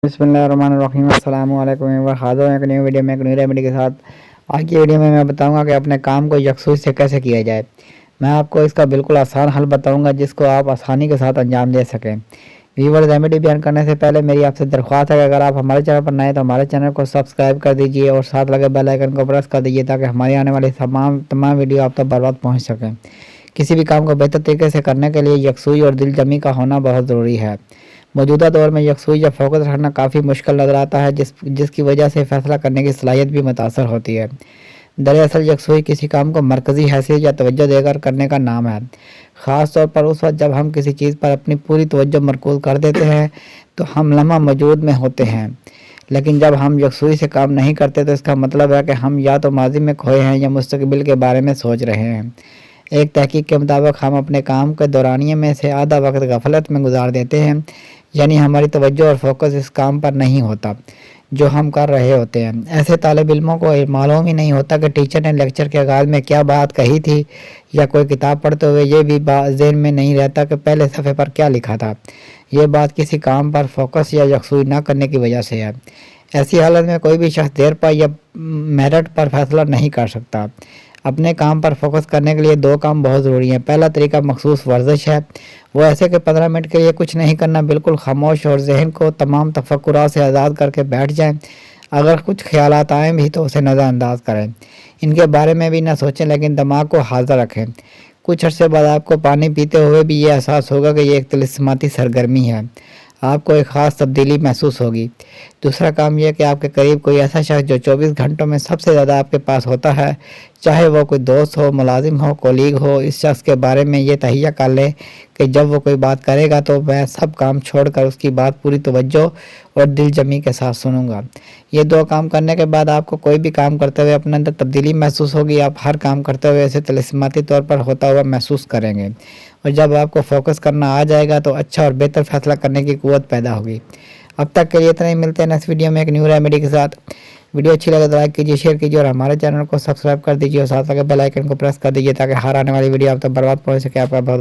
बिस्मिल्लाहिर्रहमानिर्रहीम अस्सलाम वालेकुम हाज़िर हूँ एक न्यू वीडियो में एक न्यू रेमेडी के साथ। आज की वीडियो में मैं बताऊंगा कि अपने काम को यकसुई से कैसे किया जाए। मैं आपको इसका बिल्कुल आसान हल बताऊंगा जिसको आप आसानी के साथ अंजाम दे सकें। व्यूअर, रेमेडी बयान करने से पहले मेरी आपसे दरख्वास्त है कि अगर आप हमारे चैनल पर नए हैं तो हमारे चैनल को सब्सक्राइब कर दीजिए और साथ लगे बेल आइकन को प्रेस कर दीजिए ताकि हमारी आने वाली तमाम वीडियो आप तक बर वक्त पहुँच सकें। किसी भी काम को बेहतर तरीके से करने के लिए यकसुई और दिलजमी का होना बहुत ज़रूरी है। मौजूदा दौर में यकसुई या फोकस रखना काफ़ी मुश्किल नज़र आता है जिसकी वजह से फ़ैसला करने की सलाहियत भी मुतासर होती है। दरअसल यकसुई किसी काम को मरकज़ी हैसियत या तवज्जो देकर करने का नाम है। ख़ास तौर पर उस वक्त जब हम किसी चीज़ पर अपनी पूरी तवज्जो मरकूज़ कर देते हैं तो हम लम्हा मौजूद में होते हैं। लेकिन जब हम यकसुई से काम नहीं करते तो इसका मतलब है कि हम या तो माजी में खोए हैं या मुस्तकबिल के बारे में सोच रहे हैं। एक तहकीक के मुताबिक हम अपने काम के दौरानिए में से आधा वक्त गफलत में गुजार देते हैं, यानी हमारी तवज्जो और फोकस इस काम पर नहीं होता जो हम कर रहे होते हैं। ऐसे तालिब इल्मों को मालूम ही नहीं होता कि टीचर ने लेक्चर के आगाज़ में क्या बात कही थी, या कोई किताब पढ़ते हुए ये भी ज़हन में नहीं रहता कि पहले सफ़े पर क्या लिखा था। ये बात किसी काम पर फोकस या यकसुई न करने की वजह से है। ऐसी हालत में कोई भी शख्स देर पर या मेरिट पर फैसला नहीं कर सकता। अपने काम पर फोकस करने के लिए दो काम बहुत ज़रूरी हैं। पहला तरीका मखसूस वर्जिश है। वो ऐसे कि 15 मिनट के लिए कुछ नहीं करना, बिल्कुल खामोश और जहन को तमाम तफक्कुरात से आज़ाद करके बैठ जाएं। अगर कुछ ख्यालात आएँ भी तो उसे नज़रअंदाज करें, इनके बारे में भी ना सोचें, लेकिन दिमाग को हाज़िर रखें। कुछ अरसे बाद आपको पानी पीते हुए भी ये एहसास होगा कि ये एक तिलिस्माती सरगर्मी है। आपको एक ख़ास तब्दीली महसूस होगी। दूसरा काम यह कि आपके करीब कोई ऐसा शख्स जो 24 घंटों में सबसे ज़्यादा आपके पास होता है, चाहे वो कोई दोस्त हो, मुलाजिम हो, कोलीग हो, इस शख्स के बारे में ये तहैया कर ले कि जब वो कोई बात करेगा तो मैं सब काम छोड़कर उसकी बात पूरी तवज्जो और दिलजमी के साथ सुनूंगा। ये दो काम करने के बाद आपको कोई भी काम करते हुए अपने अंदर तब्दीली महसूस होगी। आप हर काम करते हुए इसे तिलिस्माती तौर पर होता हुआ महसूस करेंगे, और जब आपको फोकस करना आ जाएगा तो अच्छा और बेहतर फैसला करने की कुव्वत पैदा होगी। अब तक के लिए इतना ही, मिलते हैं नेक्स्ट वीडियो में एक न्यू रेमेडी के साथ। वीडियो अच्छी लगे तो लाइक कीजिए, शेयर कीजिए और हमारे चैनल को सब्सक्राइब कर दीजिए और साथ लगे बेल आइकन को प्रेस कर दीजिए ताकि हर आने वाली वीडियो आप तक बर वक्त पहुँच सके। आपका बहुत